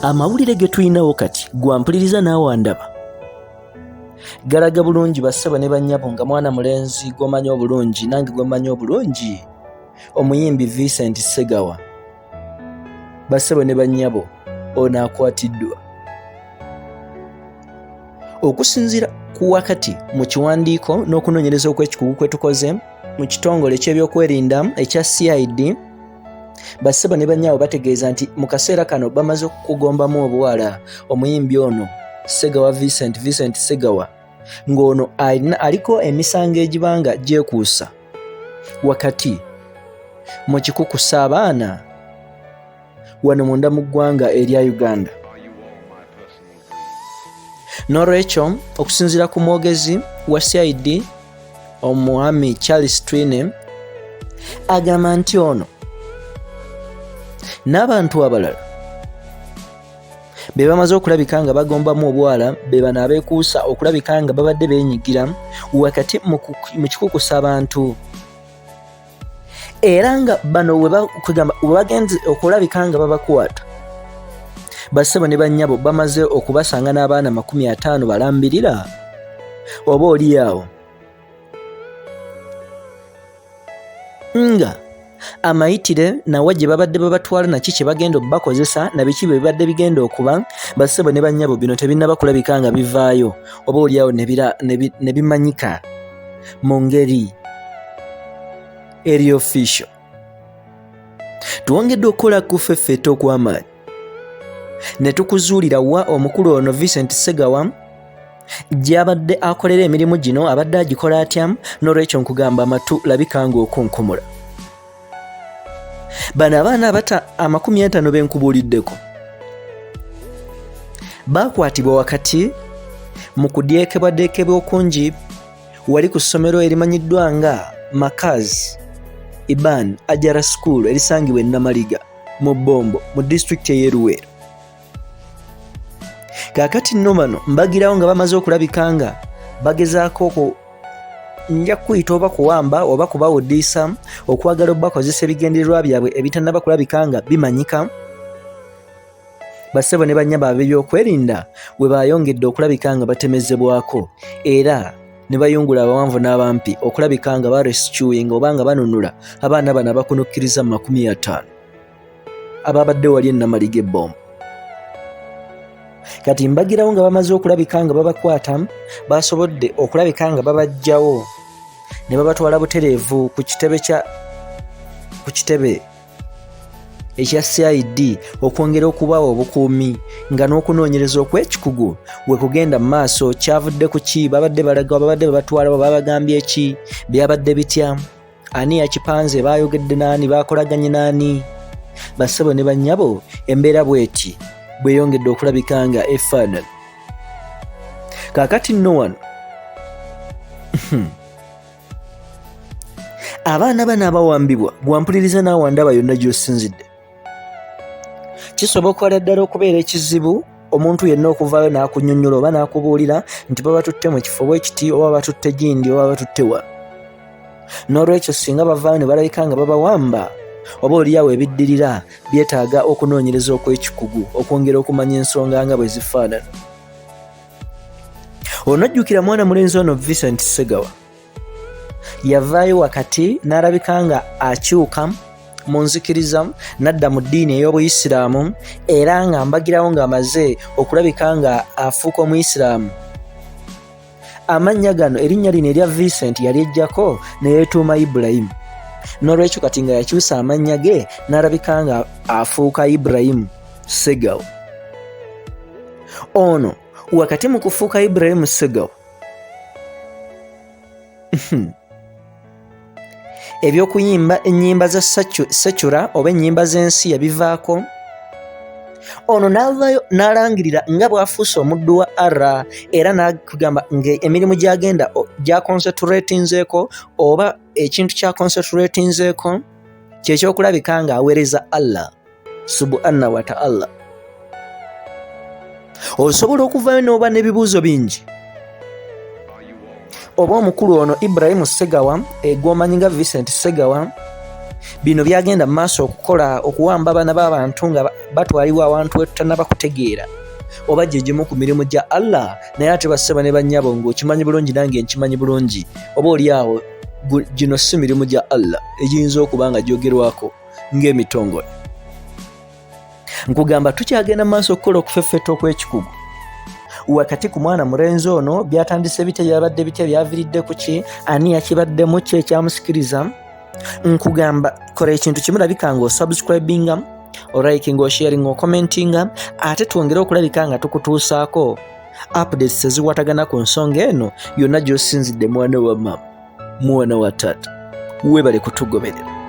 amawulire ge tulinawo kati gwampuliriza naawe andaba galaga bulungi bassebo ne bannyabo nga mwana mulenzi gw'omanyi obulungi nange gw'omanyi obulungi omuyimbi Vincent Segawa bassebo ne bannyabo ono akwatiddwa okusinziira ku wakati mu kiwandiiko n'okunoonyereza okw'ekikugu kwe tukoze mu kitongole ky'ebyokwerinda ekya CID bassebo ne bannyabo bategeeza nti mu kaseera kano bamaze okugombamu obuwala omuyimbi ono Segawa Vincent Segawa ng'ono aliko emisango egibanga gyekuusa wakati mu kikukusa abaana wano munda mu ggwanga erya Uganda. N'olwekyo okusinziira ku mwogezi wa CID omwami Charles Twine agamba nti ono n'abantu abalala be bamaze okulabika nga bagombamu obwala be bano abeekuusa okulabika nga babadde beenyigira wakati mu kikukusa abantu era nga bano we bagenze okulabika nga babakwata bassebo ne bannyabo bamaze okubasanga n'abaana 50 balambirira oba oliyaawo nga amayitire nawe gye babadde babatwala naki kye bagenda okubakozesa na biki bye bibadde bigenda okuba bassebo ne bannyabo bino tebinnaba kulabika nga bivaayo oba oliyaawo ne bimanyika mu ngeri eri official. Tuwongedde okukola kufeffeta okw'amaanyi ne tukuzuulira wa omukulu ono Vincent Segawa gy'abadde akolera emirimu gino abadde agikola atya n'olwekyo nkugamba amatu labika ng'okunkumula. Bano abaana abata 50 benkubuuliddeko baakwatibwa wakati mu kudyekebwadyekebwa okungi wali ku ssomero erimanyiddwa nga Makazi Iban Ajara School erisangibwa e Namaliga mu Bombo mu disitulikiti ey'e Luweero. Kaakati nno bano mbagirawo nga bamaze okulabika nga bagezaako nja kuyita oba kuwamba oba kubawuddiisa okwagala obakozesa ebigendererwa byabwe ebitannaba kulabika nga bimanyika bassebo ne bannyabo ab'ebyokwerinda we bayongedde okulabika nga batemezebwako era ne bayungula abawanvu n'abampi okulabika nga barescuing oba nga banunula abaana bano abakunukkiriza 50 ababadde wali ennamaliga ebbombo. Kati mbagirawo nga bamaze okulabika nga babakwata basobodde okulabika nga babajjawo ne babatwala butereevu ku kitebe ekya CID okwongera okubawa obukuumi nga n'okunoonyereza okw'ekikugu we kugenda mu maaso kyavudde ku ki babadde balaga babadde babatwala babagambye eki byabadde bitya ani yakipanze baayogedde naani baakolaganye naani bassebo ne bannyabo embeera bw'eti bweyongedde okulabika nga efaanana. Kaakati nno wano abaana bano abawambibwa gwampuliriza naawe ndaba yonna gy'osinzidde kisoboka ddala okubeera ekizibu omuntu yenna okuvaayo n'akunnyonnyola oba n'akubuulira nti babatutte mu kifo bwekiti oba batutte gindi oba batutte wa. N'olwekyo singa bavaayo ne balabika nga babawamba oba oliyaawo ebiddirira byetaaga okunoonyereza okw'ekikugu okwongera okumanya ensonga nga bwe zifaanana. Onojjukira mwana mulenzi ono Vincent Segawa yavaayo wakati n'alabika nga akyuka mu nzikiriza n'adda mu ddiini ey'Obuyisiraamu era nga mbagirawo ng'amaze okulabika nga afuuka Omuyisiraamu. Amannya gano erinnya lino erya Vincent yali ejjako ne yeetuuma Ibrahim. N'olwekyo kati nga yakyusa amannya ge n'alabika nga afuuka Ibrahim Segawa. Ono wakati mu kufuuka Ibrahim Segawa ebyokuyimba ennyimba za secular oba ennyimba z'ensi yabivaako. Ono n'avaayo n'alangirira nga bw'afuuse omuddu wa Allah era n'akugamba ng'emirimu gy'agenda gyakonsentratinzeeko oba ekintu kya konsentratinzeeko kyekyokulabika ng'aweereza Allah subhanahu wa ta'ala. Osobola okuvaayo n'oba n'ebibuuzo bingi oba omukulu ono Ibrahim Segawa gw'omanyi nga Vincent Segawa bino byagenda maaso okuwamba abaana b'abantu nga batwalibwa awantu wetutanaba kutegeera oba gye gimu ku mirimu gya Allah naye ate basseba ne bannyabo ng'okimanyi bulungi nange nkimanyi bulungi oba oli awo gino si mirimu gya Allah egiyinza okuba nga gyogerwako ng'emitongole. Nkugamba tukyagenda maaso okukola okufeffeta okw'ekikugu wakati ku mwana mulenzi ono byatandise bite byabadde bitya byaviridde ku ki ani yakibaddemu ki ekyamusikiriza. Nkugamba kola ekintu kimulabika nga osubscribinga olikinga osharinga okomentinga ate twongere okulabika nga tukutuusaako updates eziwatagana ku nsonga eno yonna gy'osinzidde mwana wa mama mwana wa taata weebale kutugoberera.